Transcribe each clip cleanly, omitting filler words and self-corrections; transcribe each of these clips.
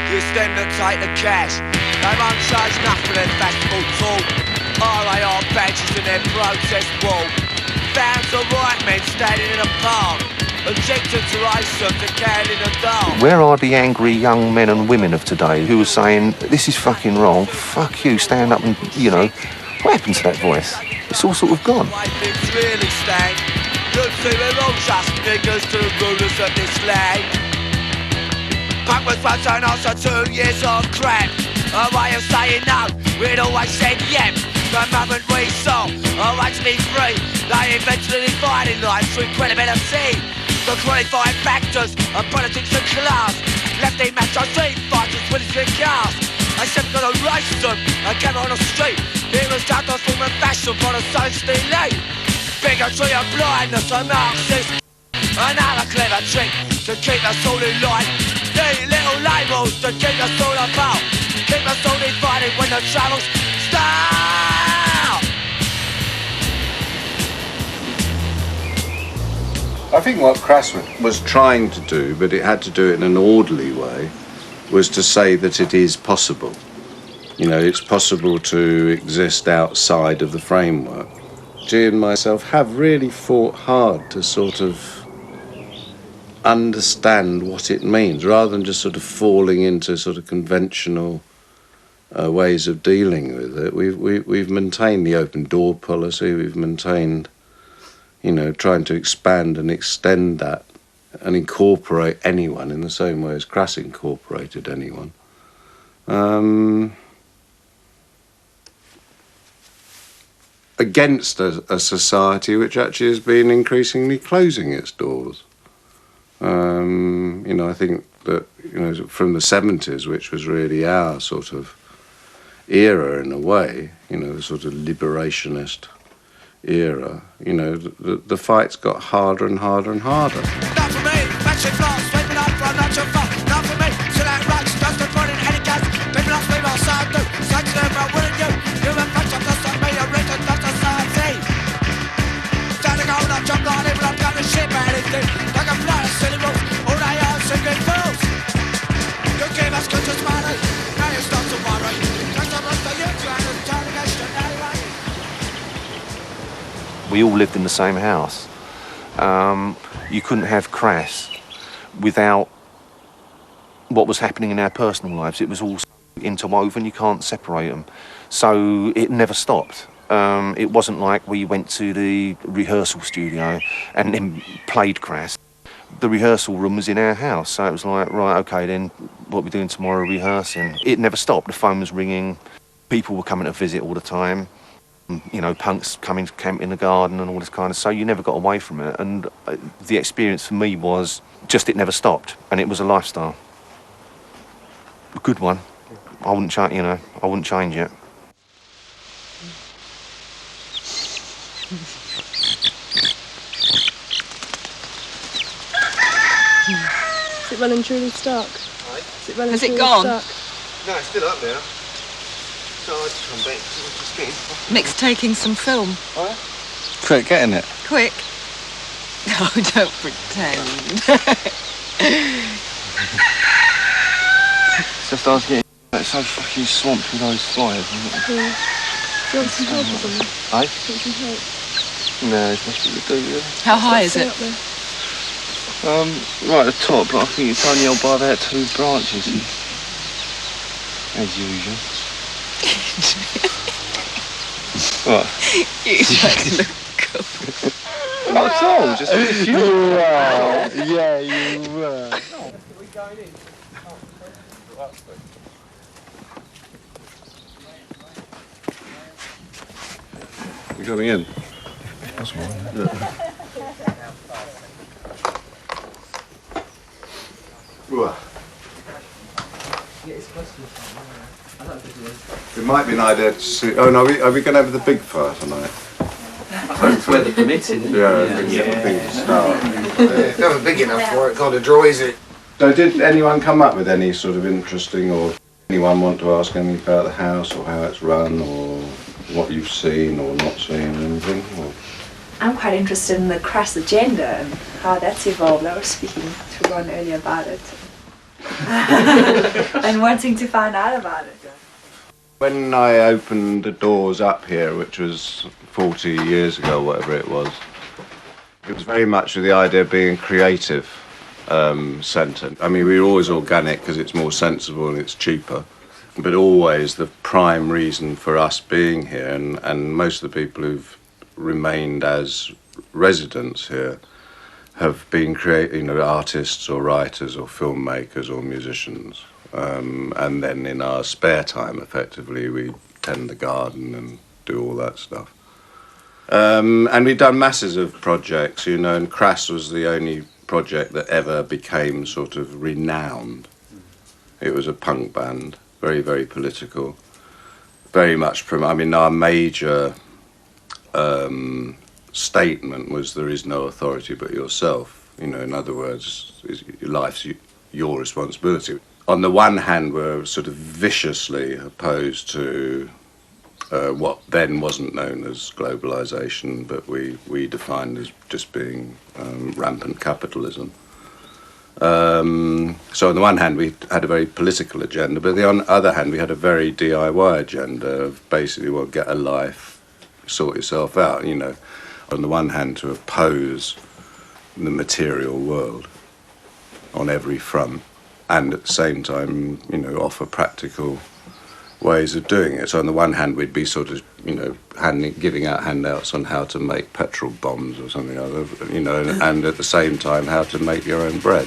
It's them that take the cash. They won't charge nothing in festival talk. RAR badges in their protest wall. Thousands of white men standing in a park, objecting to racism, to can in the dark. Where are the angry young men and women of today who are saying, this is fucking wrong, fuck you, stand up and, you know, what happened to that voice? It's all sort of gone. Really stand. Good see we're all just niggas to the rulers of this land. Punk was once and also 2 years of crap. A way of saying no, we'd always said yep. The moment we saw our right to be free, they eventually divided life through credibility. The qualifying factors of politics and class left the macho street fighters with his cars. They said gonna race them and get on the street. It was just a form of fashion for the socialist elite. Bigotry and blindness are Marxist. Another clever trick to keep us all in line. These little labels to keep us all apart. Keep us all divided when the troubles start. I think what Crass was trying to do, but it had to do it in an orderly way, was to say that it is possible. You know, it's possible to exist outside of the framework. G and myself have really fought hard to sort of understand what it means, rather than just sort of falling into sort of conventional ways of dealing with it. We've maintained the open door policy. We've maintained, you know, trying to expand and extend that and incorporate anyone in the same way as Crass incorporated anyone. Against a society which actually has been increasingly closing its doors. You know, I think that, you know, from the 70s, which was really our sort of era in a way, you know, the sort of liberationist era, you know, the fights got harder and harder and harder. Not for me, matching flaws, sweeping up from not your fault. Not for me, till that rocks, just the point in any gas. People lost me, my side do. Say to them, I'm willing you. You and punch up, just like me, a written, just a society. Standing on a jump line, even I've got the shit, man, it's deep. Like a fly, silly rules, all they are singing fools. You give us good as money, now you stop to worry. Just a rest of you, trying to turn against your anyway. We all lived in the same house. You couldn't have Crass without what was happening in our personal lives. It was all interwoven, you can't separate them. So it never stopped. It wasn't like we went to the rehearsal studio and then played Crass. The rehearsal room was in our house, so it was like, right, okay, then what are we doing tomorrow, rehearsing? It never stopped. The phone was ringing, people were coming to visit all the time. You know, punks coming to camp in the garden and all this kind of, so you never got away from it. And the experience for me was just it never stopped, and it was a lifestyle. A good one. I wouldn't change, you know, I wouldn't change it. Is it well and truly stuck? Is it well and Has it truly gone? stuck? No, it's still up there. So I just come back. Mick's taking some film. Oh, yeah? Quick, get in it. Quick. No, don't pretend. It's just I was getting so fucking swamped with those flyers. Yeah. Do you want some help or something? Eh? Do you want some help? No, there's nothing to do really. How high is Stay it? up there. Right at the top, but I think it's only held by about 2 branches. As usual. What? You don't look cool. That's all, just if you Yeah, you were. Are we going in? You coming in? That's one. It might be an idea to see. Oh no, are we going to have the big fire tonight? Weather permitting. Yeah, I think it's a thing to start. It's never big enough for it, kind of dry, is it? So did anyone come up with any sort of interesting, or anyone want to ask anything about the house or how it's run or what you've seen or not seen or anything? Or? I'm quite interested in the Crass agenda and how that's evolved. I was speaking to Ron earlier about it. and wanting to find out about it. When I opened the doors up here, which was 40 years ago, whatever it was very much with the idea of being creative centre. I mean, we were always organic because it's more sensible and it's cheaper, but always the prime reason for us being here, and most of the people who've remained as residents here have been artists or writers or filmmakers or musicians. And then in our spare time, effectively, we tend the garden and do all that stuff. And we've done masses of projects, and Crass was the only project that ever became sort of renowned. It was a punk band, very, very political, very much our major statement was there is no authority but yourself. In other words, life's your responsibility. On the one hand, we're sort of viciously opposed to what then wasn't known as globalization, but we defined as just being rampant capitalism. So on the one hand, we had a very political agenda, but on the other hand, we had a very DIY agenda of basically, well, get a life, sort yourself out, On the one hand, to oppose the material world on every front, and at the same time, offer practical ways of doing it. So on the one hand, we'd be sort of, giving out handouts on how to make petrol bombs or something like that, and at the same time, how to make your own bread.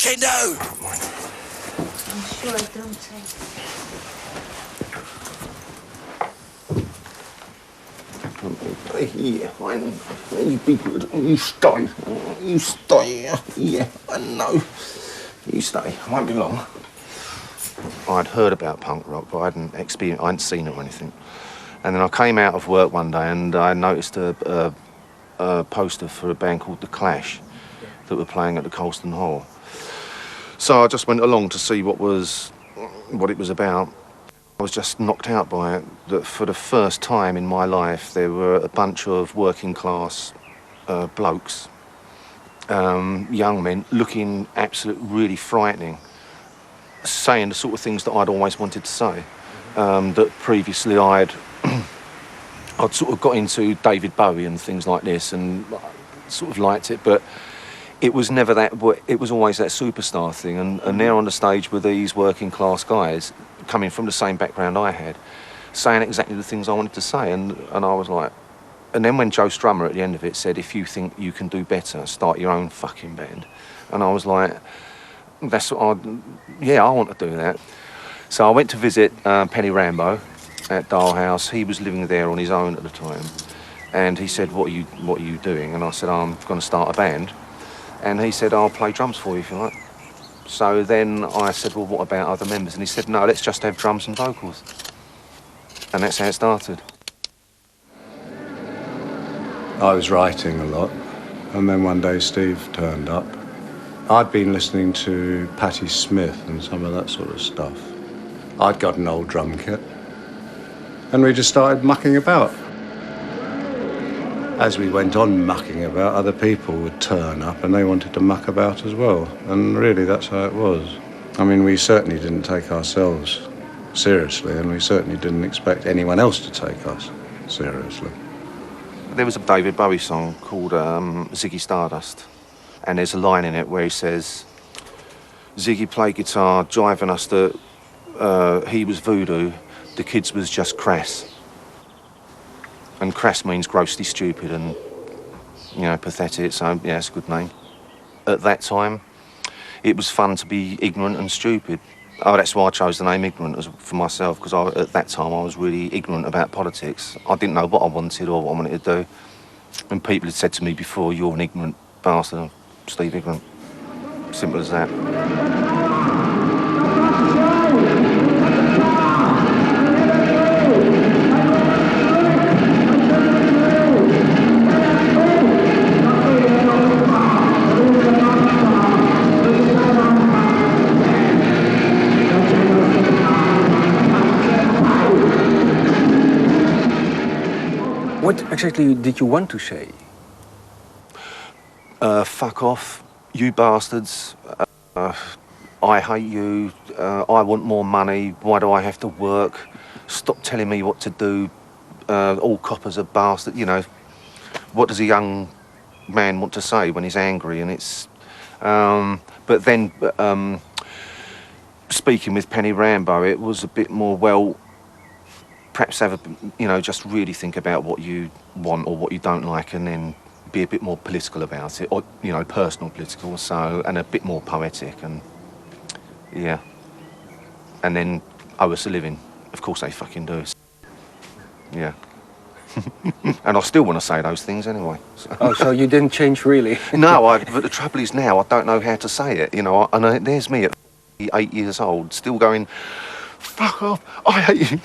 I know. I'm sure I don't take. Yeah, I know. You be good. You stay. You stay. Yeah, I know. You stay. I won't be long. I'd heard about punk rock, but I hadn't seen it or anything. And then I came out of work one day and I noticed a poster for a band called The Clash that were playing at the Colston Hall. So I just went along to see what it was about. I was just knocked out by it, that for the first time in my life there were a bunch of working class blokes, young men, looking absolutely really frightening, saying the sort of things that I'd always wanted to say, that previously I'd sort of got into David Bowie and things like this and sort of liked it, but it was never that. It was always that superstar thing, and there on the stage were these working class guys coming from the same background I had, saying exactly the things I wanted to say, and I was like, and then when Joe Strummer at the end of it said, if you think you can do better, start your own fucking band, and I was like, that's what I want to do that. So I went to visit Penny Rambo at Dale House. He was living there on his own at the time, and he said, what are you doing? And I said, I'm going to start a band. And he said, I'll play drums for you if you like. So then I said, well, what about other members? And he said, no, let's just have drums and vocals. And that's how it started. I was writing a lot, and then one day Steve turned up. I'd been listening to Patti Smith and some of that sort of stuff. I'd got an old drum kit, and we just started mucking about. As we went on mucking about, other people would turn up and they wanted to muck about as well. And really, that's how it was. I mean, we certainly didn't take ourselves seriously, and we certainly didn't expect anyone else to take us seriously. There was a David Bowie song called Ziggy Stardust, and there's a line in it where he says, Ziggy played guitar, jiving us that he was voodoo, the kids was just crass. And crass means grossly stupid and, pathetic, so yeah, it's a good name. At that time, it was fun to be ignorant and stupid. Oh, that's why I chose the name Ignorant for myself, because at that time I was really ignorant about politics. I didn't know what I wanted or what I wanted to do. And people had said to me before, you're an ignorant bastard, Steve Ignorant. Simple as that. What exactly did you want to say? Fuck off, you bastards. I hate you. I want more money. Why do I have to work? Stop telling me what to do. All coppers are bastards. You know, what does a young man want to say when he's angry? And it's... but then, speaking with Penny Rambo, it was a bit more, well, perhaps have a, you know, just really think about what you want or what you don't like, and then be a bit more political about it, or, you know, personal political, so, and a bit more poetic, and yeah. And then owe us a living. Of course they fucking do. Yeah. And I still want to say those things anyway. So. Oh, so you didn't change really? No, but the trouble is now I don't know how to say it, you know, and there's me at 8 years old, still going, fuck off, I hate you.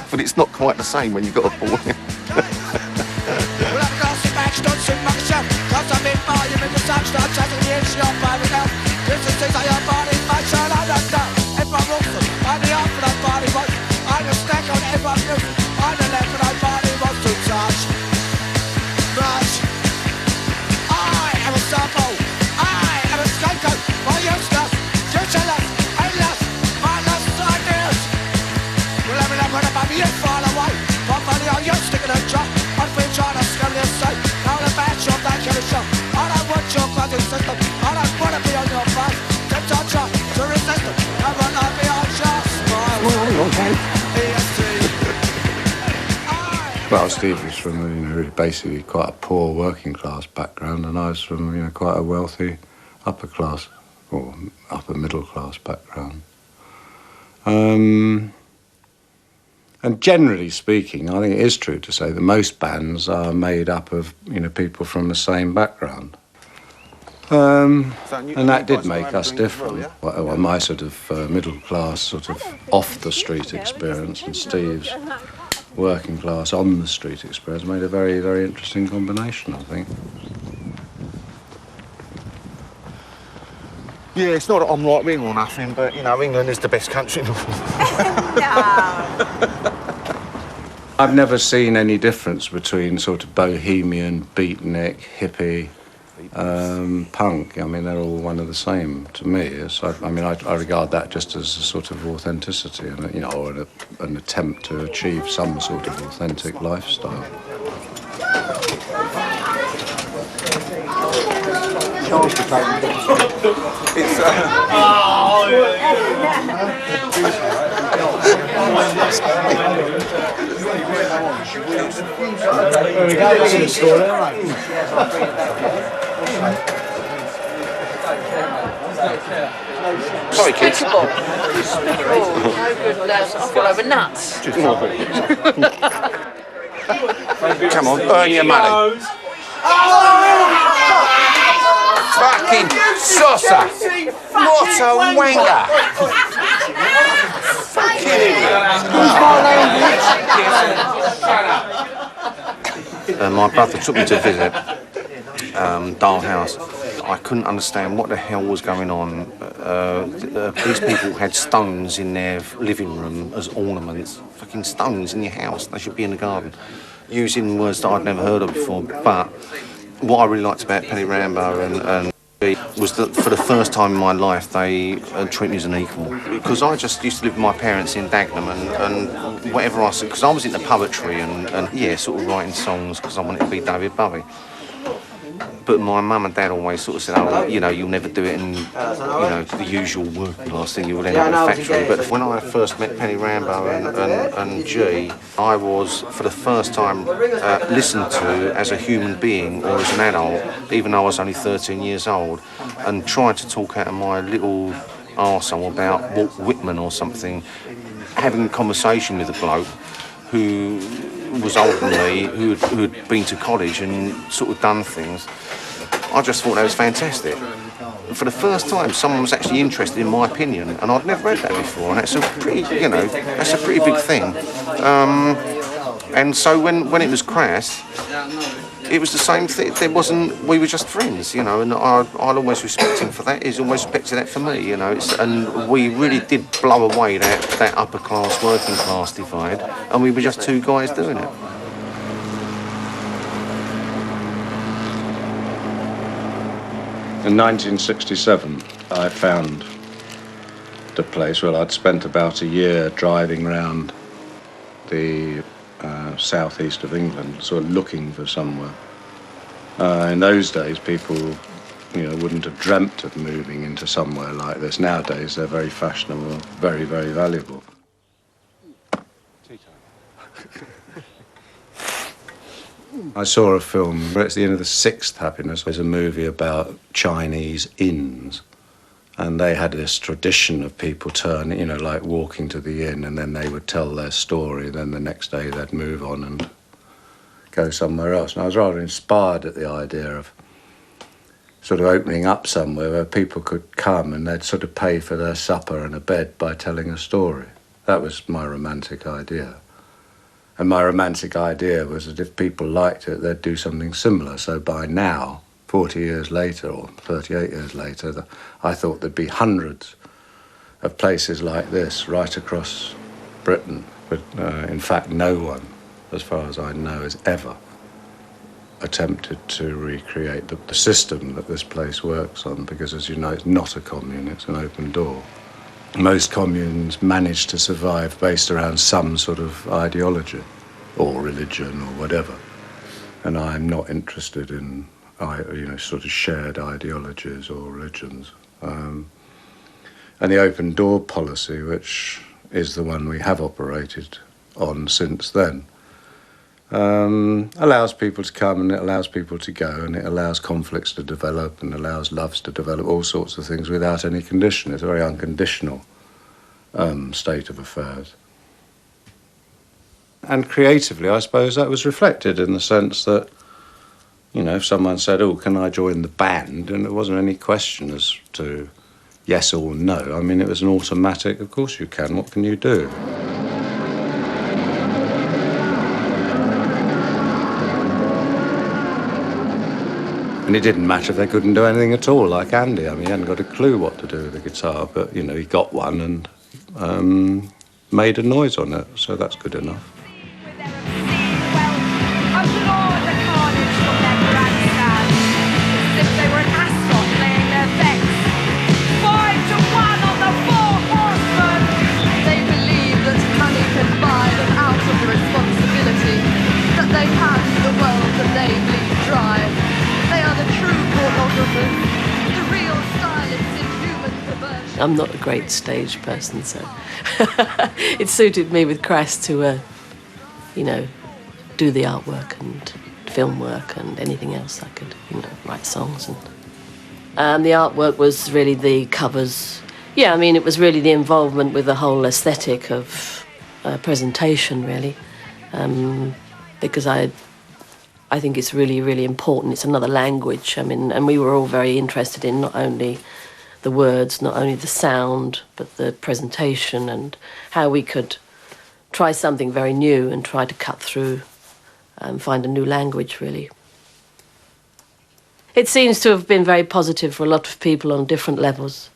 But it's not quite the same when you've got a ball in. Well, Steve was from, you know, really basically quite a poor working class background, and I was from, you know, quite a wealthy upper class or upper middle class background. And generally speaking, I think it is true to say that most bands are made up of, you know, people from the same background. And that did make us different. Well, my sort of middle class, sort of off the street experience, and Steve's working class on the street experience made a very, very interesting combination, I think. Yeah, it's not that I'm right wing or nothing, but, you know, England is the best country in the world. I've never seen any difference between sort of bohemian, beatnik, hippie, punk. I mean, they're all one of the same to me. So, I mean, I regard that just as a sort of authenticity, and, you know, or an attempt to achieve some sort of authentic lifestyle. It's, Sorry, kids. Oh, no good lads. I feel over nuts. come on, earn your money. Fucking saucer! What a wanker! Fucking idiot! My brother took me to visit Dale House. I couldn't understand what the hell was going on. These people had stones in their living room as ornaments. Fucking stones in your house. They should be in the garden. Using words that I'd never heard of before. But what I really liked about Penny Rambo and was that for the first time in my life they treat me as an equal. Because I just used to live with my parents in Dagenham, and whatever I said, because I was into poetry and yeah, sort of writing songs because I wanted to be David Bowie. But my mum and dad always sort of said, oh, you know, you'll never do it in, you know, the usual working class thing, you will end up in a factory. But when I first met Penny Rambo and G, I was, for the first time, listened to as a human being or as an adult, even though I was only 13 years old, and tried to talk out of my little arsehole about Walt Whitman or something, having a conversation with a bloke who was older than me, who'd been to college and sort of done things. I just thought that was fantastic. For the first time, someone was actually interested in my opinion, and I'd never read that before, and that's a pretty, you know, that's a pretty big thing. And so when it was Crass, it was the same thing. There wasn't. We were just friends, you know, and I'll always respect him for that. He's always respected that for me, you know. And we really did blow away that upper class, working class divide, and we were just two guys doing it. In 1967, I found the place where I'd spent about a year driving round the southeast of England, sort of looking for somewhere. In those days, people, you know, wouldn't have dreamt of moving into somewhere like this. Nowadays, they're very fashionable, very, very valuable. I saw a film, it's the end of the Sixth Happiness. There's a movie about Chinese inns. And they had this tradition of people turning, you know, like walking to the inn, and then they would tell their story. Then the next day they'd move on and go somewhere else. And I was rather inspired at the idea of sort of opening up somewhere where people could come and they'd sort of pay for their supper and a bed by telling a story. That was my romantic idea. And my romantic idea was that if people liked it, they'd do something similar. So by now, 40 years later, or 38 years later, I thought there'd be hundreds of places like this right across Britain. But in fact, no one, as far as I know, has ever attempted to recreate the system that this place works on, because, as you know, it's not a commune, it's an open door. Most communes manage to survive based around some sort of ideology or religion or whatever. And I'm not interested in, you know, sort of shared ideologies or religions. And the open door policy, which is the one we have operated on since then, allows people to come and it allows people to go, and it allows conflicts to develop and allows loves to develop, all sorts of things without any condition. It's a very unconditional state of affairs. And creatively, I suppose that was reflected in the sense that, you know, if someone said, oh, can I join the band? And there wasn't any question as to yes or no. I mean, it was an automatic, of course you can, what can you do? And it didn't matter if they couldn't do anything at all, like Andy. I mean, he hadn't got a clue what to do with the guitar, but, you know, he got one and made a noise on it, so that's good enough. They have the world that they bleed dry. They are the true pornographers, the real stylists in human perversion. I'm not a great stage person, so it suited me with Crass to, you know, do the artwork and film work and anything else I could, you know, write songs. And the artwork was really the covers. Yeah, I mean, it was really the involvement with the whole aesthetic of presentation, really. Because I think it's really, really important. It's another language. I mean, and we were all very interested in not only the words, not only the sound, but the presentation and how we could try something very new and try to cut through and find a new language, really. It seems to have been very positive for a lot of people on different levels.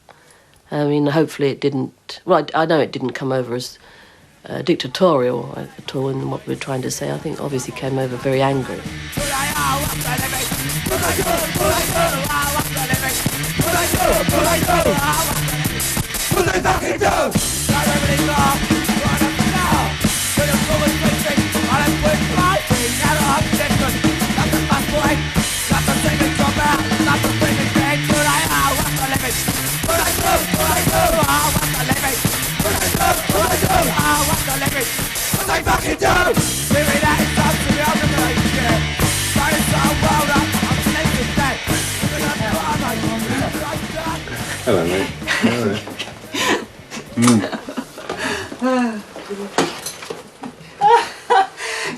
I mean, hopefully it didn't... Well, I know it didn't come over as dictatorial at all in what we were trying to say. I think obviously came over very angry. Hello, mate.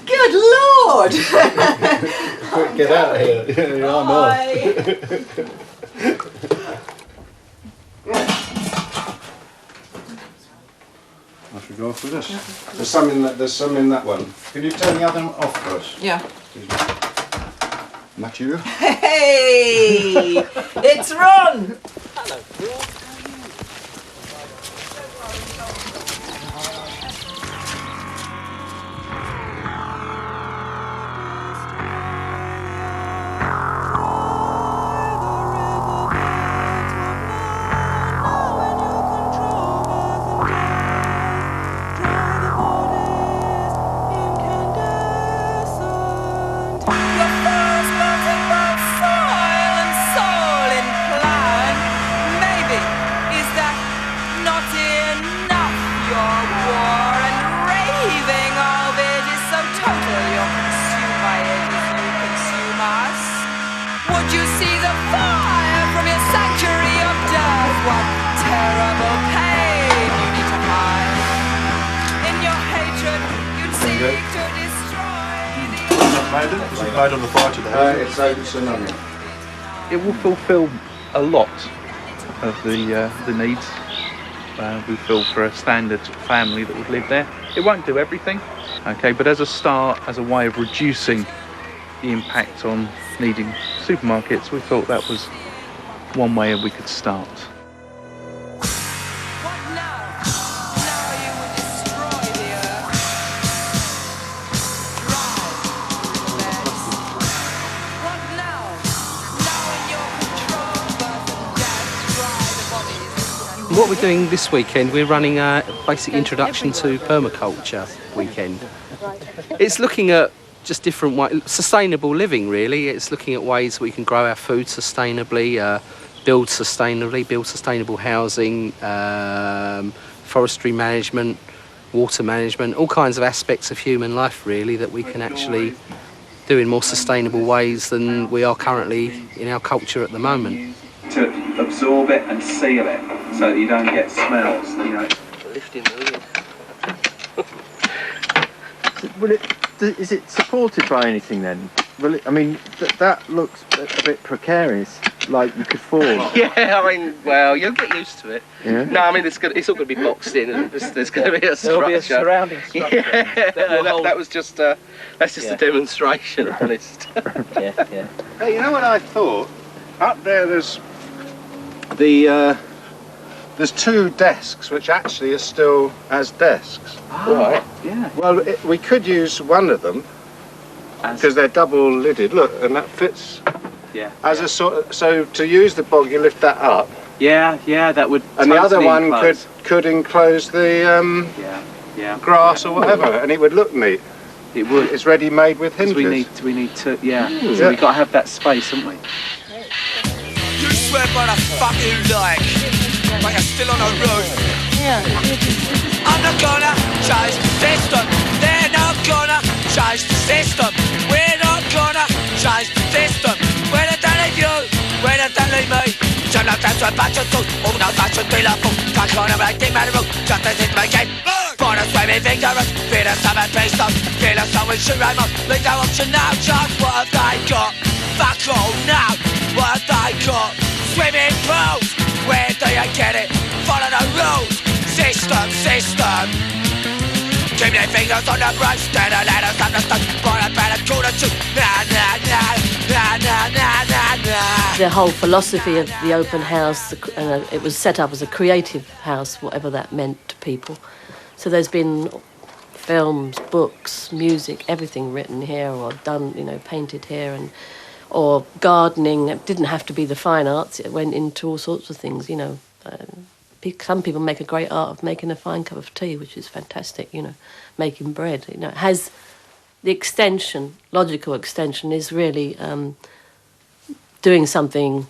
Good Lord! Quick, get out of here. You're on. I should go off with this. There's some in that one. Can you turn the other one off for us? Yeah. Excuse me. Matthew. Hey! It's Ron! Would you see the fire from your sanctuary of death? What terrible pain you need to hide. In your hatred, you'd seek to destroy the... Is it made on the fire today? It's an onion. It will fulfil a lot of the needs we feel for a standard family that would live there. It won't do everything, okay, but as a start, as a way of reducing the impact on needing supermarkets, we thought that was one way we could start. What we're doing this weekend, we're running a basic introduction to permaculture weekend. It's looking at just different ways, sustainable living really. It's looking at ways we can grow our food sustainably, build sustainable housing, forestry management, water management, all kinds of aspects of human life really that we can actually do in more sustainable ways than we are currently in our culture at the moment. To absorb it and seal it so that you don't get smells, you know. Lifting the lid. Is it supported by anything then? Will it, I mean, that looks a bit precarious, like you could fall. Yeah, I mean, well, you'll get used to it. Yeah. No, I mean, it's all going to be boxed in, and there's going to be a structure. There'll be a surrounding structure. Yeah, that was just that's just a demonstration, to be honest. Yeah. Hey, you know what I thought? Up there, there's two desks which actually are still as desks. Oh, right. Yeah. Well, we could use one of them because they're double lidded. Look, and that fits. Yeah. As a sort of, so to use the bog, you lift that up. Yeah, that would. And the other totally one enclose. could enclose the grass or whatever, and it would look neat. It would. It's ready made with hinges. We need to. Yeah. So we've got to have that space, haven't we? You swear by the fuck you like, but you're still on the roof. Yeah. I'm not gonna change the system. They're not gonna change the system. We're not gonna change the system. When I don't leave you, when I don't leave me. Turn out time to a bunch of tools. All those that should be lawful. Can't go on a breaking man rule. Just as in my game. Born us swimming vigorous. Feel us some and peace up. Feel us some with shoot right up. Leave no option now. Just what have they got? Fuck all now. What have they got? Swimming pools. Where do you get it? Follow the rules. System. Keep their fingers on the brush. Then I let us understand. But I better call the truth. The whole philosophy of the open house, it was set up as a creative house, whatever that meant to people. So there's been films, books, music, everything written here or done, painted here, or gardening. It didn't have to be the fine arts. It went into all sorts of things, Some people make a great art of making a fine cup of tea, which is fantastic, making bread. It has the extension, logical extension, is really doing something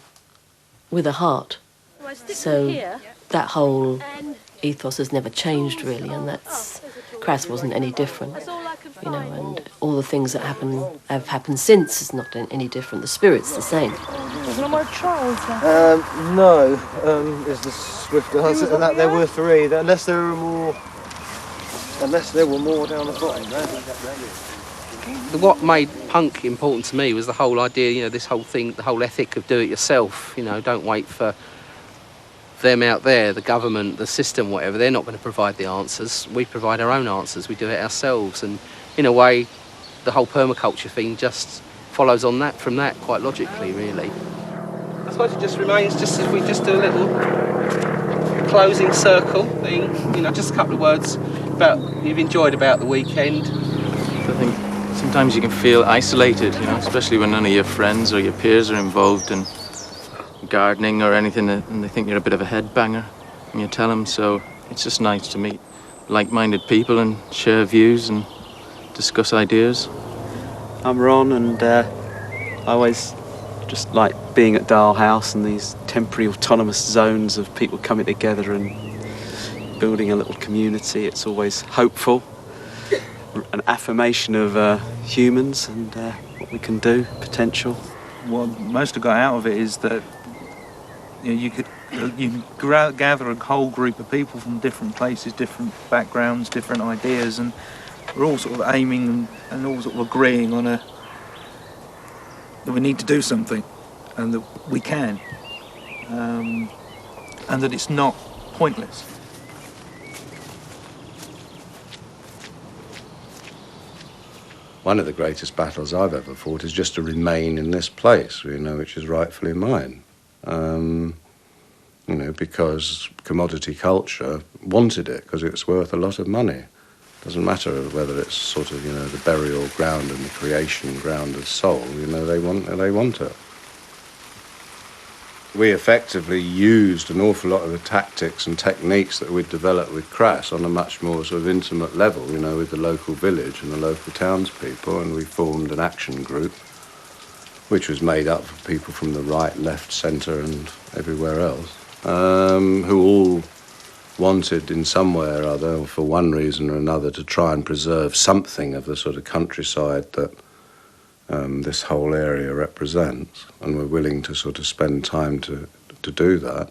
with a heart. So that whole ethos has never changed, really, and Crass wasn't any different, and all the things that have happened since is not any different. The spirit's the same. There's no more trolls then? No, is the swift answer, and that there were three. Unless there were more down the bottom. What made punk important to me was the whole idea, this whole thing, the whole ethic of do it yourself. Don't wait for them out there, the government, the system, whatever. They're not going to provide the answers. We provide our own answers. We do it ourselves. And in a way, the whole permaculture thing just follows on that from that quite logically, really. I suppose it just remains just if we just do a little closing circle thing, you know, just a couple of words about you've enjoyed about the weekend. I think sometimes you can feel isolated, you know, especially when none of your friends or your peers are involved in gardening or anything, and they think you're a bit of a headbanger when you tell them. So it's just nice to meet like-minded people and share views and discuss ideas. I'm Ron, and I always just like being at Dial House and these temporary autonomous zones of people coming together and building a little community. It's always hopeful, an affirmation of humans and what we can do, potential. What most have got out of it is that you can gather a whole group of people from different places, different backgrounds, different ideas, and we're all sort of aiming and all sort of agreeing on that we need to do something, and that we can, and that it's not pointless. One of the greatest battles I've ever fought is just to remain in this place, you know, which is rightfully mine. You know, because commodity culture wanted it, because it's worth a lot of money. Doesn't matter whether it's sort of, you know, the burial ground and the creation ground of soul, you know, they want it. We effectively used an awful lot of the tactics and techniques that we'd developed with Crass on a much more sort of intimate level, you know, with the local village and the local townspeople, and we formed an action group which was made up of people from the right, left, centre and everywhere else, who all wanted in some way or other, for one reason or another, to try and preserve something of the sort of countryside that this whole area represents, and we're willing to sort of spend time to do that.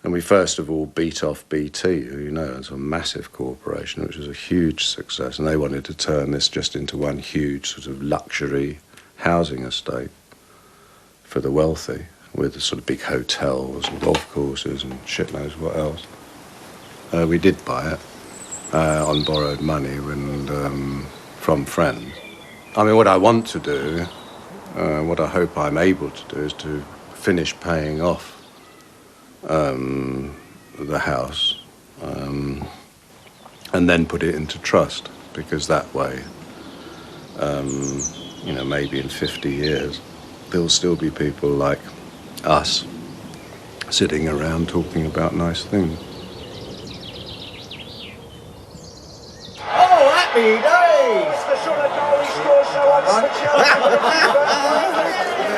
And we first of all beat off BT, who, you know, is a massive corporation, which was a huge success, and they wanted to turn this just into one huge sort of luxury housing estate for the wealthy, with sort of big hotels and golf courses and shit knows what else. We did buy it on borrowed money and from friends. I mean, what I want to do, what I hope I'm able to do, is to finish paying off the house and then put it into trust, because that way, you know, maybe in 50 years, there'll still be people like us sitting around talking about nice things. Oh, happy days!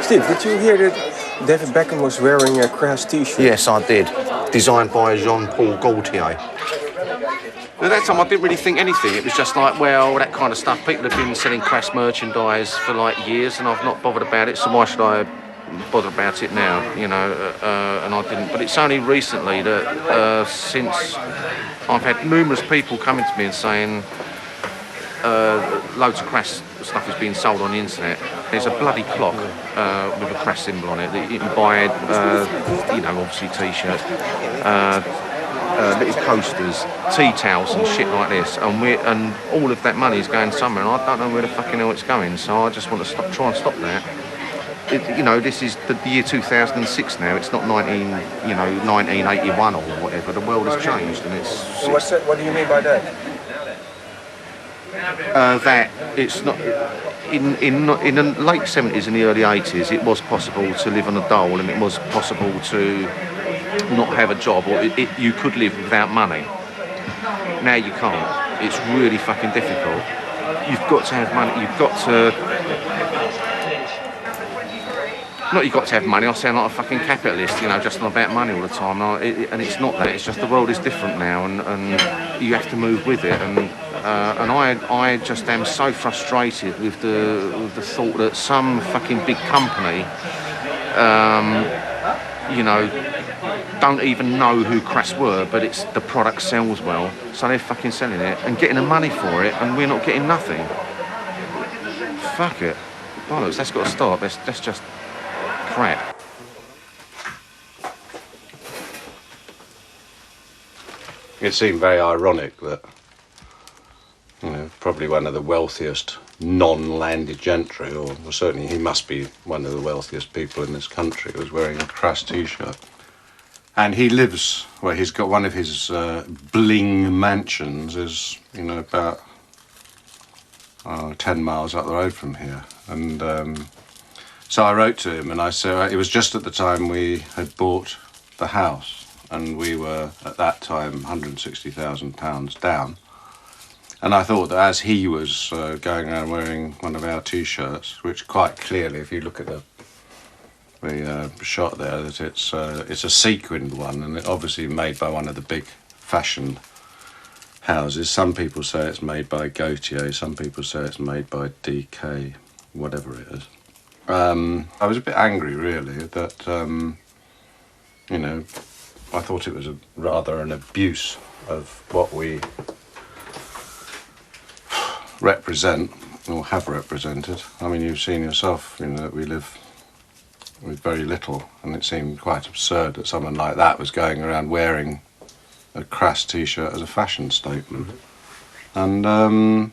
Steve, did you hear that David Beckham was wearing a Crass t-shirt? Yes, I did. Designed by Jean-Paul Gaultier. At that time, I didn't really think anything. It was just like, well, that kind of stuff. People have been selling Crass merchandise for like years, and I've not bothered about it, so why should I bother about it now, you know? And I didn't. But it's only recently that since I've had numerous people coming to me and saying loads of Crass stuff is being sold on the internet. There's a bloody clock with a Crass symbol on it that you can buy, you know, obviously t-shirts, little coasters, tea towels and shit like this, and all of that money is going somewhere, and I don't know where the fucking hell it's going. So I just want to try and stop that. You know, this is the year 2006 now. It's not 1981 or whatever. The world has changed, and it's. So what do you mean by that? That it's not in the late 70s and the early 80s. It was possible to live on a dole, and it was possible to not have a job, or you could live without money. Now you can't. It's really fucking difficult. You've got to have money. You've got to. Not you've got to have money. I sound like a fucking capitalist, you know, just on about money all the time. And it's not that. It's just the world is different now, and you have to move with it. And I just am so frustrated with the thought that some fucking big company, you know, don't even know who Crass were, but it's the product sells well, so they're fucking selling it and getting the money for it, and we're not getting nothing. Fuck it. Bollocks, that's got to stop. That's just crap. It seemed very ironic that, you know, probably one of the wealthiest non-landed gentry, or well, certainly he must be one of the wealthiest people in this country, was wearing a Crass t-shirt. And he lives, well, he's got one of his bling mansions is, you know, about 10 miles up the road from here. And so I wrote to him and I said, it was just at the time we had bought the house and we were at that time £160,000 down. And I thought that as he was going around wearing one of our t-shirts, which quite clearly, if you look at the shot there, that it's a sequined one, and it obviously made by one of the big fashion houses. Some people say it's made by Gautier, some people say it's made by DK, whatever it is. I was a bit angry, really, that, you know, I thought it was rather an abuse of what we represent, or have represented. I mean, you've seen yourself, you know, that we live with very little, and it seemed quite absurd that someone like that was going around wearing a Crass t-shirt as a fashion statement. And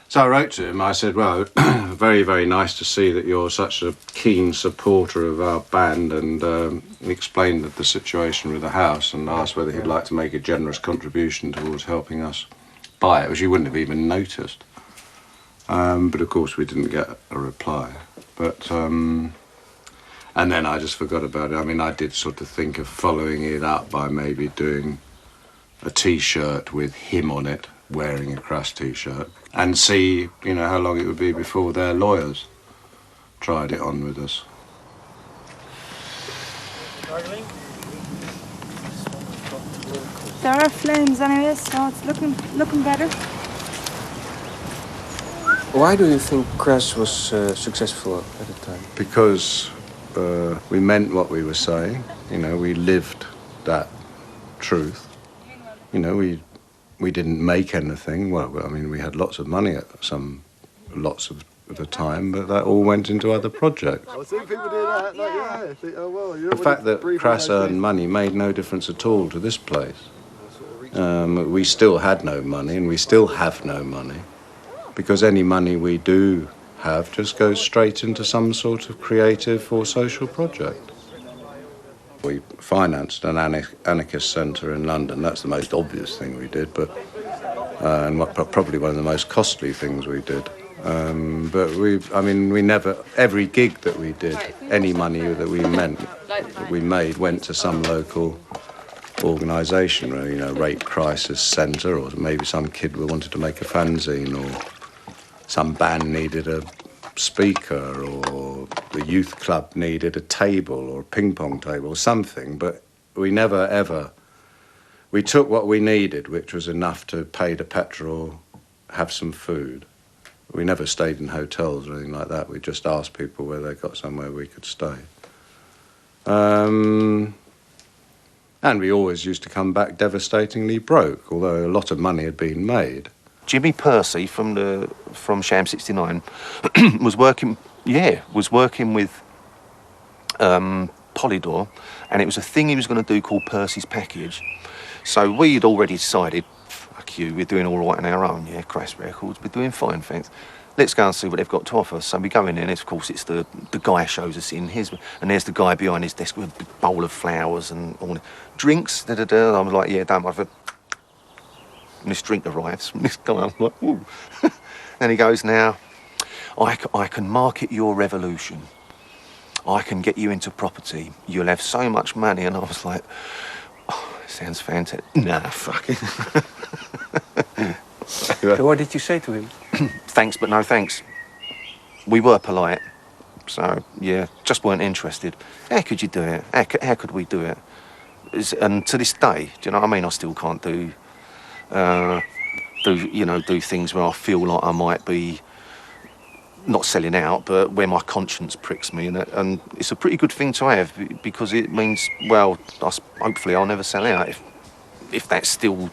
so I wrote to him, I said, well, very, very nice to see that you're such a keen supporter of our band, and explained the situation with the house and asked whether he'd like to make a generous contribution towards helping us buy it, which he wouldn't have even noticed. But of course we didn't get a reply. But and then I just forgot about it. I mean, I did sort of think of following it up by maybe doing a t-shirt with him on it, wearing a Crass t-shirt, and see, you know, how long it would be before their lawyers tried it on with us. There are flames anyway, so it's looking better. Why do you think Crass was successful at the time? Because we meant what we were saying. You know, we lived that truth. You know, we didn't make anything. Well, I mean, we had lots of money at lots of the time, but that all went into other projects. I've seen people do that, like, yeah. I think, oh, well, you The fact that Crass earned money made no difference at all to this place. We still had no money, and we still have no money, because any money we do have just goes straight into some sort of creative or social project. We financed an anarchist centre in London. That's the most obvious thing we did, but and probably one of the most costly things we did. But we never, every gig that we did, any money that we made went to some local organisation, you know, Rape Crisis Centre, or maybe some kid wanted to make a fanzine, or some band needed a speaker, or the youth club needed a table or a ping pong table or something. But we never ever, we took what we needed, which was enough to pay the petrol, have some food. We never stayed in hotels or anything like that. We just asked people whether they got somewhere we could stay. And we always used to come back devastatingly broke, although a lot of money had been made. Jimmy Percy from Sham 69 was working with Polydor, and it was a thing he was going to do called Percy's Package. So we'd already decided, fuck you, we're doing all right on our own, yeah, Crass Records, we're doing fine, thanks. Let's go and see what they've got to offer. So we go in there, and of course it's the guy shows us in, and there's the guy behind his desk with a big bowl of flowers and all the drinks, da-da-da. I was like, yeah, don't worry. And this drink arrives from this guy, I'm like, ooh. Then he goes, now, I can market your revolution. I can get you into property. You'll have so much money. And I was like, oh, sounds fantastic. Nah, fuck it. So what did you say to him? Thanks, but no thanks. We were polite. So, yeah, just weren't interested. How could you do it? How could we do it? And to this day, do you know what I mean? I still can't do things where I feel like I might be not selling out, but where my conscience pricks me, and it's a pretty good thing to have, because it means, well, hopefully I'll never sell out if that still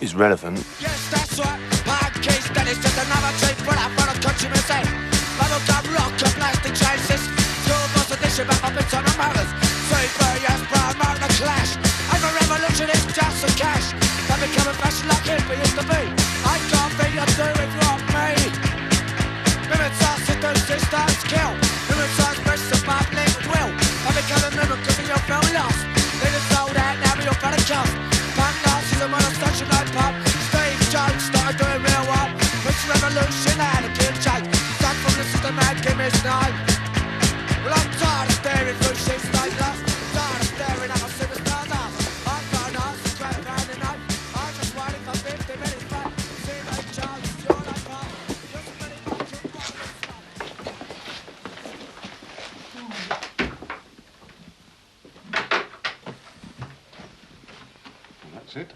is relevant. Yes, that's right. Hard case, that is just another trade for that for the country mistake. Bubblegum rock and plastic chases. School bus edition, but my bits on the manners. Three for yes, brown man, the clash. And the revolution is just a cash. Can become a fashion like it used to be. I can't everything you do is wrong, me. Mimics seduce, starts kill. Mimics express the public will. I become a mimic because you feel lost. They just sold out, now we all got a cost. Punk loss is a monostation, no pop. Steve Jones started doing real work. It's revolution and a kid change. Stuck from the system and give me snipe. Well, I'm tired of staring through shit like that. Tired of staring at my superstar now. I'm going off, scrap around the night. I'm just waiting for 50 minutes back. See no chance, you're not part. That's it.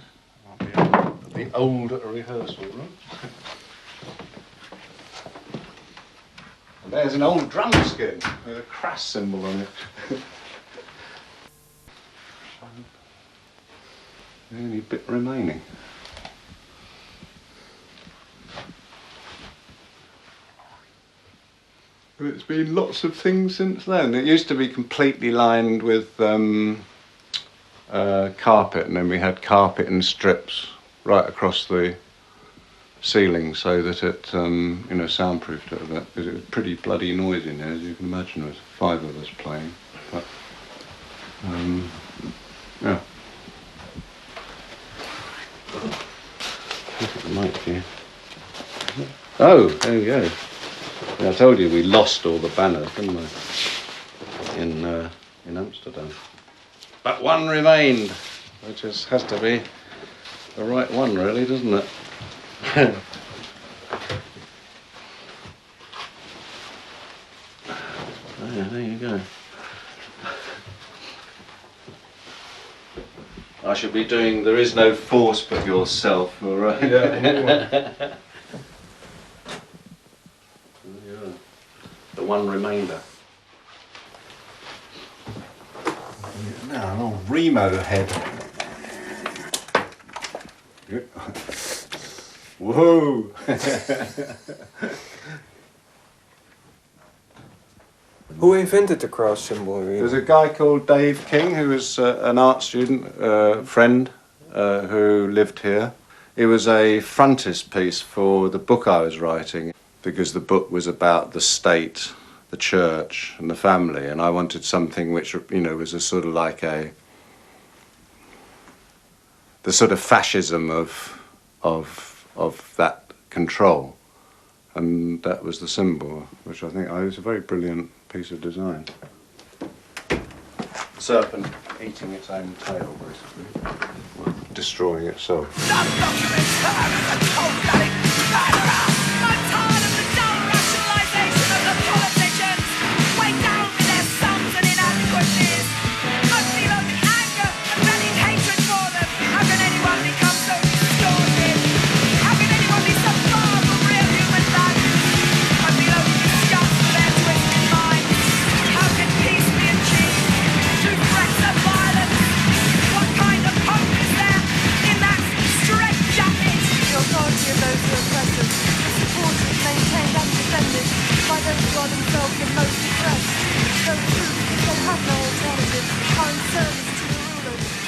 I'll be at the old rehearsal room. And there's an old drum skin with a Crass symbol on it. The only bit remaining. But it's been lots of things since then. It used to be completely lined with carpet, and then we had carpet and strips right across the ceiling so that it, soundproofed it a bit, because it was pretty bloody noisy in there, as you can imagine. There was 5 of us playing. But, yeah. Look at the mic here. Oh, there we go. Yeah, I told you we lost all the banners, didn't we? In Amsterdam. But one remained, which has to be the right one, really, doesn't it? Oh, yeah, there you go. I should be doing "There is no force but yourself," all right? Yeah. The one remainder. Now an old Remo head. Whoa! Who invented the cross symbol? Really? There's a guy called Dave King who was an art student, friend, who lived here. It was a frontispiece for the book I was writing, because the book was about the state, the church, and the family, and I wanted something which, was a sort of like the sort of fascism of that control, and that was the symbol, which I think was a very brilliant piece of design. The serpent eating its own tail, basically, destroying itself.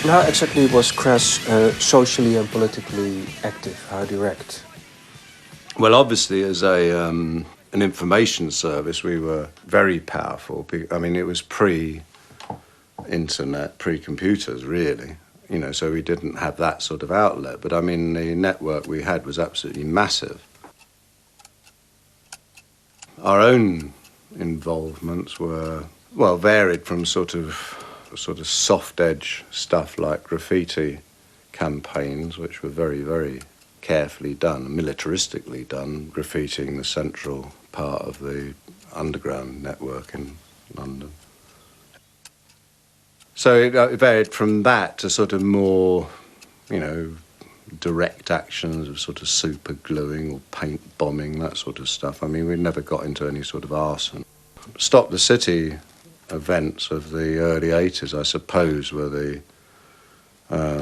How exactly was Crass socially and politically active? How direct? Well, obviously, as an information service, we were very powerful. I mean, it was pre-internet, pre-computers, really. So we didn't have that sort of outlet. But I mean, the network we had was absolutely massive. Our own involvements were, well, varied from sort of soft edge stuff like graffiti campaigns, which were very, very carefully done, militaristically done, graffitiing the central part of the underground network in London. So it varied from that to sort of more, direct actions of sort of super gluing or paint bombing, that sort of stuff. I mean, we never got into any sort of arson. Stop the City events of the early 80s, I suppose, were the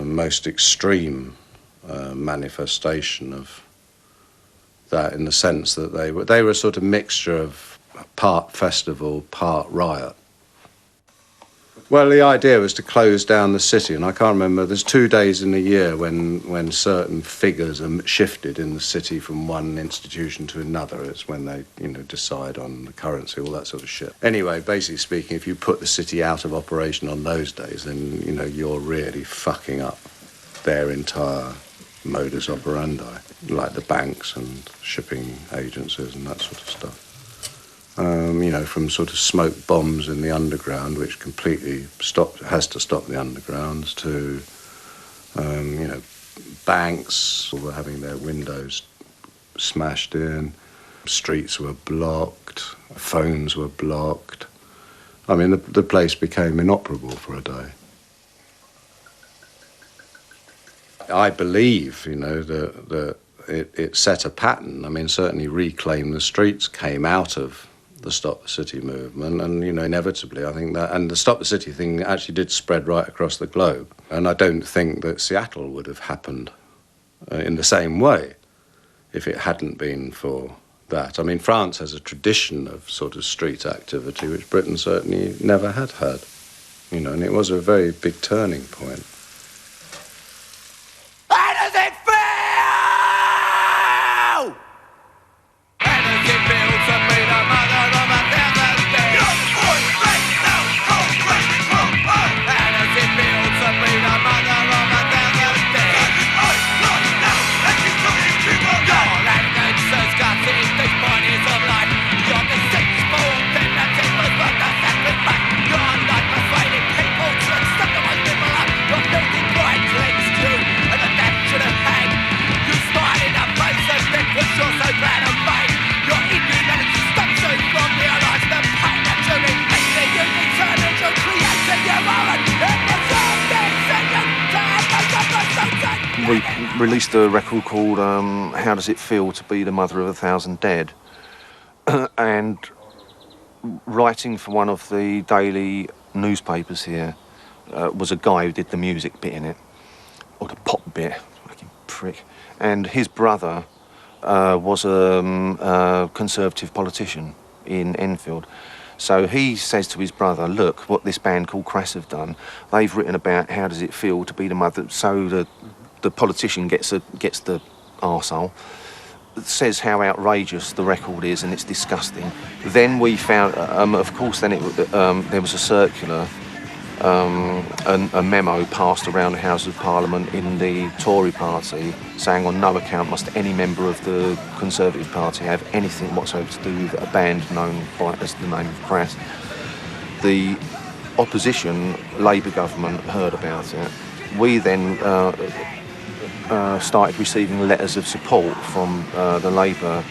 most extreme manifestation of that, in the sense that they were a sort of mixture of part festival, part riot. Well, the idea was to close down the city, and I can't remember. There's 2 days in the year when certain figures are shifted in the city from one institution to another. It's when they, decide on the currency, all that sort of shit. Anyway, basically speaking, if you put the city out of operation on those days, then you're really fucking up their entire modus operandi, like the banks and shipping agencies and that sort of stuff. From sort of smoke bombs in the underground, which completely has to stop the undergrounds, to, banks were having their windows smashed in, streets were blocked, phones were blocked. I mean, the place became inoperable for a day. I believe, that it set a pattern. I mean, certainly Reclaim the Streets came out of the Stop the City movement, and inevitably I think that, and the Stop the City thing actually did spread right across the globe, and I don't think that Seattle would have happened in the same way if it hadn't been for that. I mean, France has a tradition of sort of street activity which Britain certainly never had, and it was a very big turning point. How does it feel? How does it feel to be the mother of 1,000 dead? Your voice breaks now, cold crash from us. How does it feel to be the mother of 1,000 dead? Lost now, and you're talking to my God. Your language says gutted, these bodies of life. Your deceitful dignity was worth the sacrifice. Your unlike persuading people to accept the most people up. Your filthy pride clings to and the death should have hanged. You smile in the face and think what you're so proud of made. Your inhumanity stops you from realising the pain that you're inflicting. You return and you're creating your own. It was all this and you turn the conversation. We released a record called How Does It Feel to Be the Mother of 1,000 Dead? And writing for one of the daily newspapers here was a guy who did the music bit in it, or the pop bit, fucking prick. And his brother was a Conservative politician in Enfield. So he says to his brother, look, what this band called Crass have done, they've written about how does it feel to be the mother, so the politician gets the arsehole, says how outrageous the record is and it's disgusting. Then we found, of course, then there was a circular, a memo passed around the House of Parliament in the Tory party saying on no account must any member of the Conservative Party have anything whatsoever to do with a band known as the name of Crass. The opposition Labour government heard about it. We then started receiving letters of support from the Labour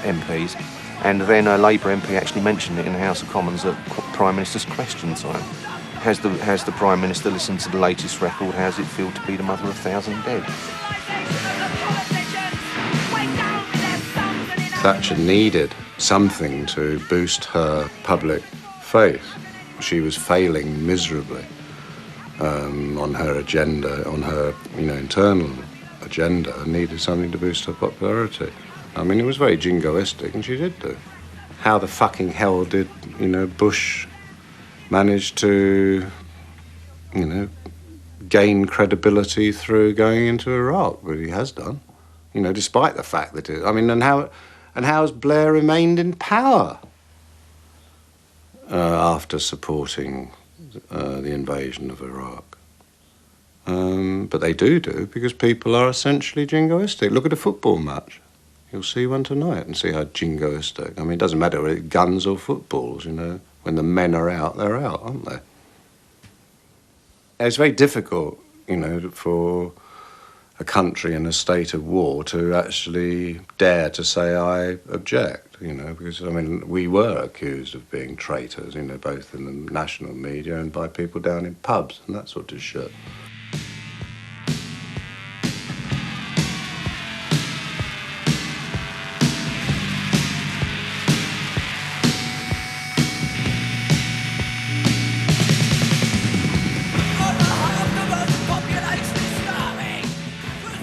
MPs, and then a Labour MP actually mentioned it in the House of Commons at Prime Minister's question time. Has the Prime Minister listened to the latest record? How does it feel to be the mother of 1,000 dead? Thatcher needed something to boost her public faith. She was failing miserably on her agenda, on her internal agenda, and needed something to boost her popularity. I mean, it was very jingoistic, and she did do. How the fucking hell did, Bush manage to, gain credibility through going into Iraq? But he has done, despite the fact that and how has Blair remained in power after supporting the invasion of Iraq? But they do because people are essentially jingoistic. Look at a football match. You'll see one tonight and see how jingoistic. I mean, it doesn't matter whether it's guns or footballs, When the men are out, they're out, aren't they? It's very difficult, for a country in a state of war to actually dare to say, I object, because, we were accused of being traitors, both in the national media and by people down in pubs and that sort of shit.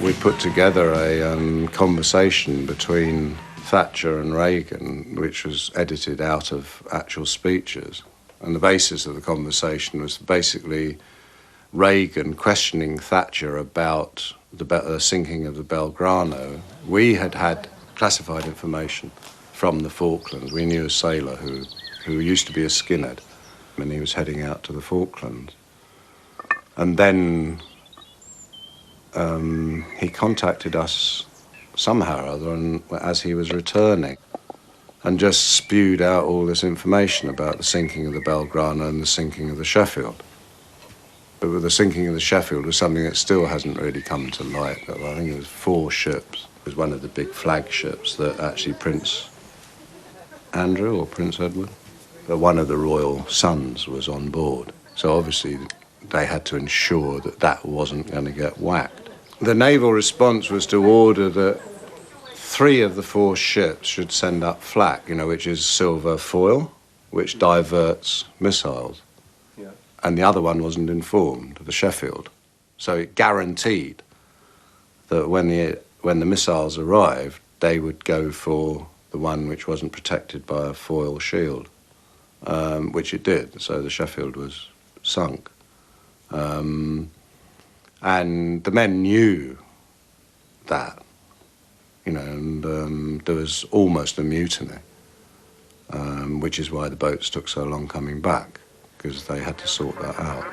We put together a conversation between Thatcher and Reagan, which was edited out of actual speeches, And the basis of the conversation was basically Reagan questioning Thatcher about the sinking of the Belgrano. We had classified information from the Falklands. We knew a sailor who used to be a skinhead, and he was heading out to the Falklands. And then he contacted us somehow or other as he was returning, and just spewed out all this information about the sinking of the Belgrano and the sinking of the Sheffield. But the sinking of the Sheffield was something that still hasn't really come to light. I think it was 4 ships. It was one of the big flagships that actually Prince Andrew or Prince Edward, but one of the royal sons was on board. So obviously they had to ensure that that wasn't going to get whacked. The naval response was to order that 3 of the 4 ships should send up flak, which is silver foil, which diverts missiles. Yeah. And the other one wasn't informed, the Sheffield. So it guaranteed that when the missiles arrived, they would go for the one which wasn't protected by a foil shield, which it did. So the Sheffield was sunk. And the men knew that, and there was almost a mutiny, which is why the boats took so long coming back, because they had to sort that out.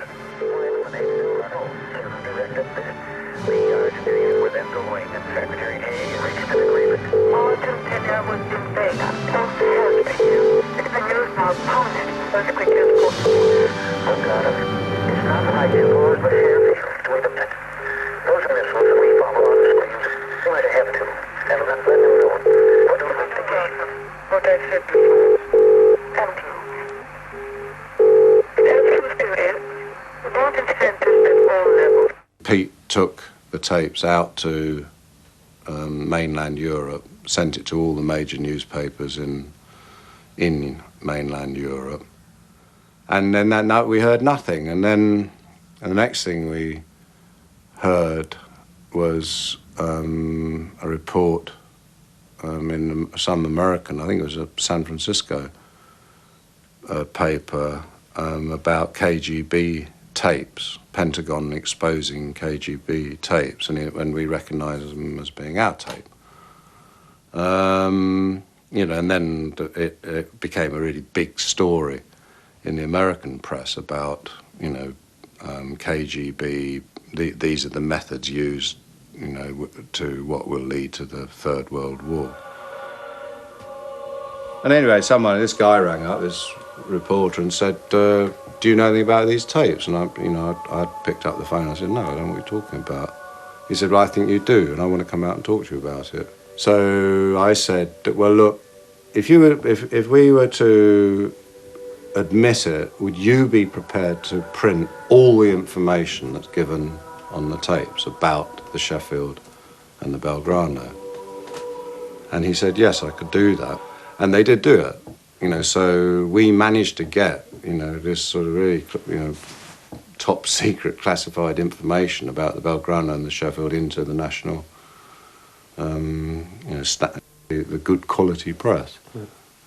Pete took the tapes out to mainland Europe, sent it to all the major newspapers in mainland Europe, and then that night we heard nothing, and then the next thing we heard was a report in some American, I think it was a San Francisco paper, about KGB tapes, Pentagon exposing KGB tapes, and we recognised them as being our tape. And then it became a really big story in the American press about, KGB, these are the methods used, to what will lead to the Third World War. And anyway, this guy rang up, this reporter, and said, do you know anything about these tapes? And I picked up the phone and I said, no, I don't know what you're talking about. He said, well, I think you do, and I want to come out and talk to you about it. So I said, well, look, if we were to admit it, would you be prepared to print all the information that's given on the tapes about the Sheffield and the Belgrano? And he said, yes, I could do that. And they did do it, so we managed to get, this sort of really, top secret classified information about the Belgrano and the Sheffield into the national, the good quality press.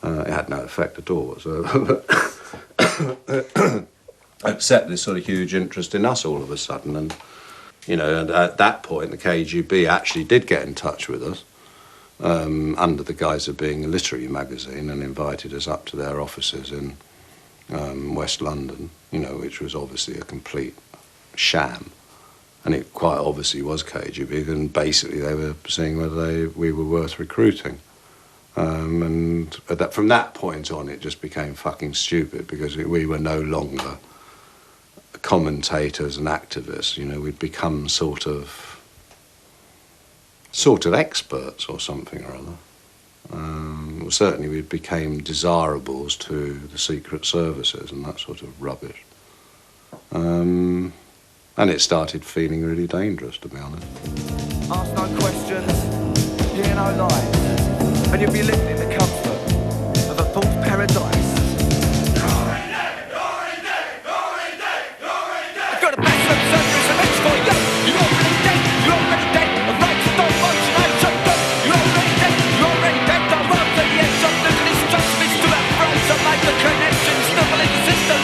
It had no effect at all whatsoever. It set this sort of huge interest in us all of a sudden, and and at that point the KGB actually did get in touch with us under the guise of being a literary magazine, and invited us up to their offices in West London, which was obviously a complete sham, and it quite obviously was KGB, and basically they were seeing whether we were worth recruiting. And from that point on, it just became fucking stupid, because we were no longer commentators and activists. We'd become sort of experts or something or other. Certainly, we became desirables to the secret services and that sort of rubbish. And it started feeling really dangerous, to be honest. Ask no questions, hear no lies, and you'll be living in the comfort of a false paradise. I've got a bachelor of surgery, so next for you. You're already dead, you're already dead. A right to stop motion, I shut up. You're already dead, you're already dead. I'll run to the edge of the distrust, me to that price. I make the connection, stumble in the system.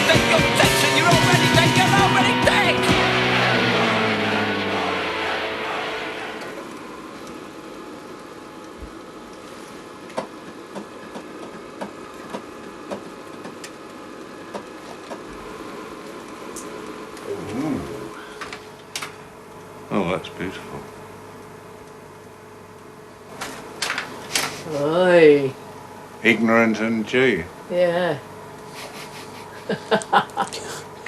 Oh, that's beautiful. Oi. Ignorant and G. Yeah.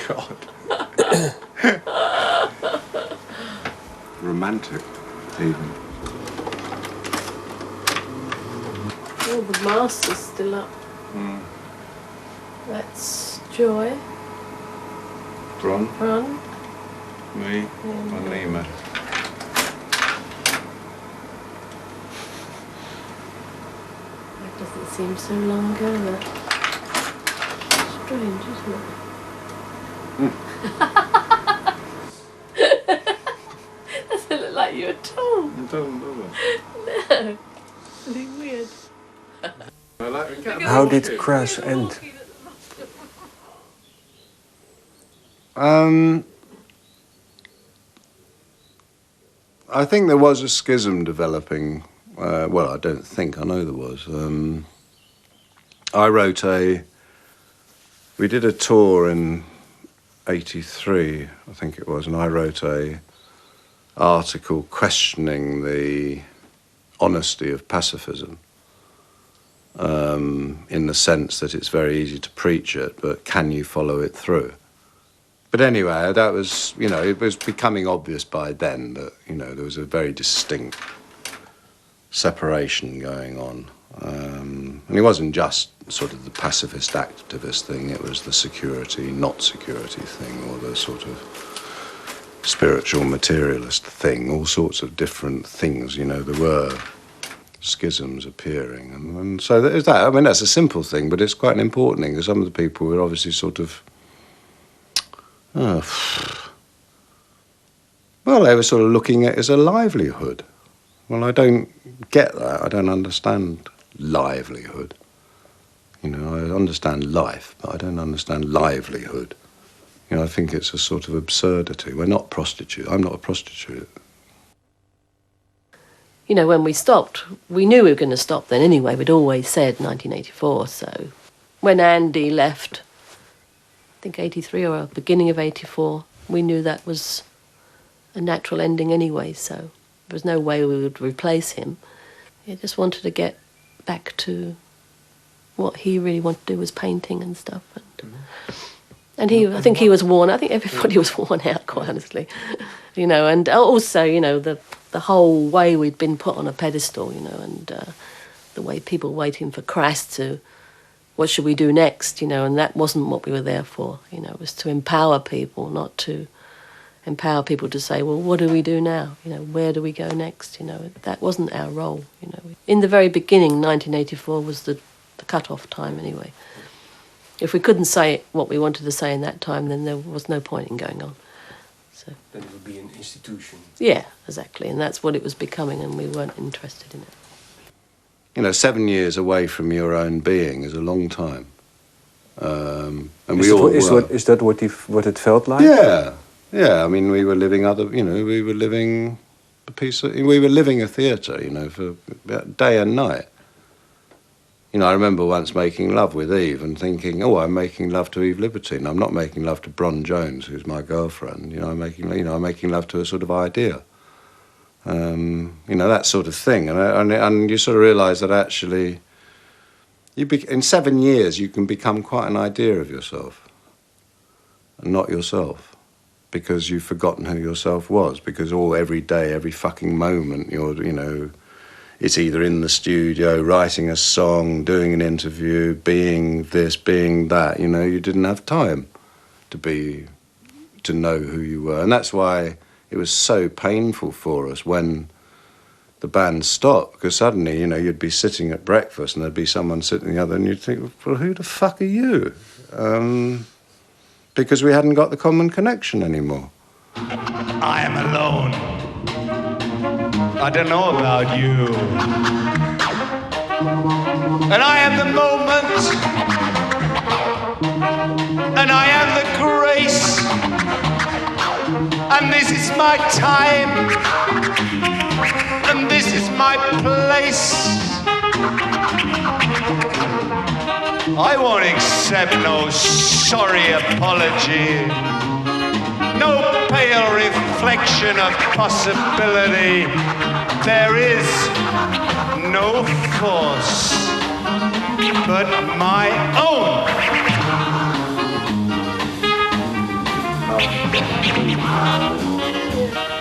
God. Romantic, even. Oh, the master's still up. Mm. That's Joy. Ron. Ron. Me. And Nima. That doesn't seem so long ago, that. Strange, isn't it? Doesn't look like you at all. It doesn't, does it? No. Something weird. How did Crass end? I think there was a schism developing. Well, I don't think, I know there was. We did a tour in 83, I think it was, and I wrote a article questioning the honesty of pacifism, in the sense that it's very easy to preach it, but can you follow it through? But anyway, that was, you know, it was becoming obvious by then that, you know, there was a very distinct separation going on. And it wasn't just sort of the pacifist activist thing, it was the security, not security thing, or the sort of spiritual materialist thing, all sorts of different things, you know, there were schisms appearing. And so there's that. I mean, that's a simple thing, but it's quite an important thing, because some of the people were obviously sort of, well, they were sort of looking at it as a livelihood. Well, I don't get that. I don't understand livelihood. You know, I understand life, but I don't understand livelihood. You know, I think it's a sort of absurdity. We're not prostitutes. I'm not a prostitute. You know, when we stopped, we knew we were going to stop then anyway. We'd always said 1984, so when Andy left, I think 83 or beginning of 84, we knew that was a natural ending anyway, so there was no way we would replace him. He just wanted to get back to what he really wanted to do, was painting and stuff. And I think he was worn. I think everybody was worn out, quite honestly. You know, and also, you know, the whole way we'd been put on a pedestal, you know, and the way people waiting for Crass to, what should we do next, you know, and that wasn't what we were there for. You know, it was to empower people, not to empower people to say, well, what do we do now? You know, where do we go next? You know, that wasn't our role, you know. In the very beginning, 1984 was the cut-off time anyway. If we couldn't say what we wanted to say in that time, then there was no point in going on. So then it would be an institution. Yeah, exactly, and that's what it was becoming, and we weren't interested in it. You know, 7 years away from your own being is a long time. And is that what it felt like? Yeah, yeah. I mean, we were living a theatre, you know, for day and night. You know, I remember once making love with Eve and thinking, oh, I'm making love to Eve Libertine. I'm not making love to Bron Jones, who's my girlfriend. You know, I'm making love to a sort of idea. You know, that sort of thing. And you sort of realise that actually, in 7 years, you can become quite an idea of yourself and not yourself, because you've forgotten who yourself was, because every day, every fucking moment, you know, it's either in the studio, writing a song, doing an interview, being this, being that. You know, you didn't have time to know who you were. And that's why it was so painful for us when the band stopped, because suddenly, you know, you'd be sitting at breakfast and there'd be someone sitting the other and you'd think, well, who the fuck are you? Because we hadn't got the common connection anymore. I am alone. I don't know about you. And I am the moment. And I am the grace. And this is my time. And this is my place. I won't accept no sorry apology. no pale reflection of possibility. There is no force but my own.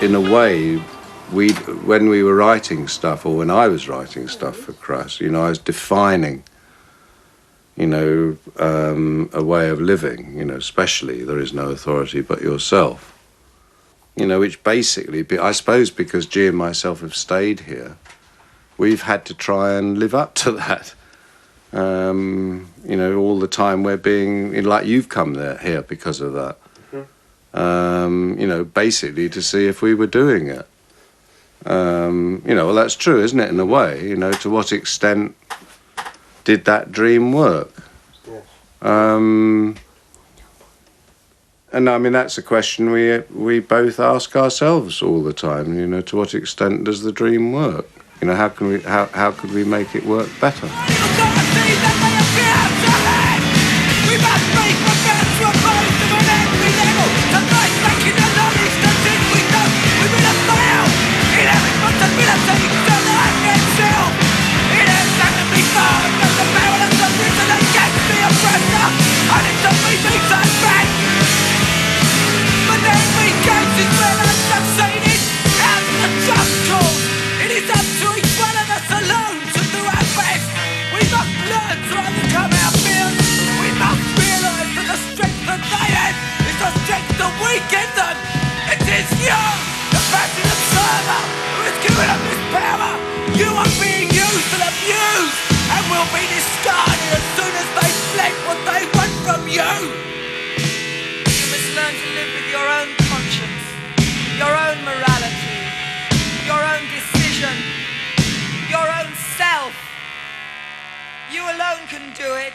In a way, when we were writing stuff, or when I was writing stuff for Crass, you know, I was defining, you know, a way of living, you know, especially there is no authority but yourself. You know, which basically, I suppose because G and myself have stayed here, we've had to try and live up to that. You know, all the time we're being, like you've come here because of that. You know, basically to see if we were doing it. You know, well, that's true, isn't it, in a way? You know, to what extent did that dream work? Yes. And I mean, that's a question we both ask ourselves all the time. You know, to what extent does the dream work? You know, how could we make it work better? You are being used and abused, and will be discarded as soon as they fled what they want from you. You must learn to live with your own conscience, your own morality, your own decision, your own self. You alone can do it.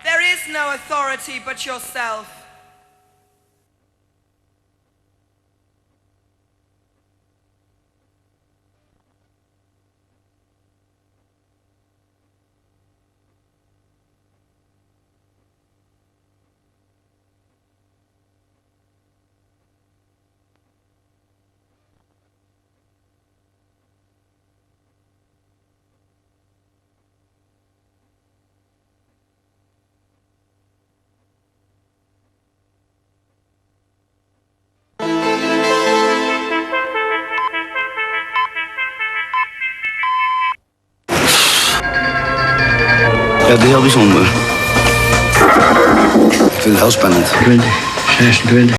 There is no authority but yourself. Ja, het is heel bijzonder. Ik vind het heel spannend. 26.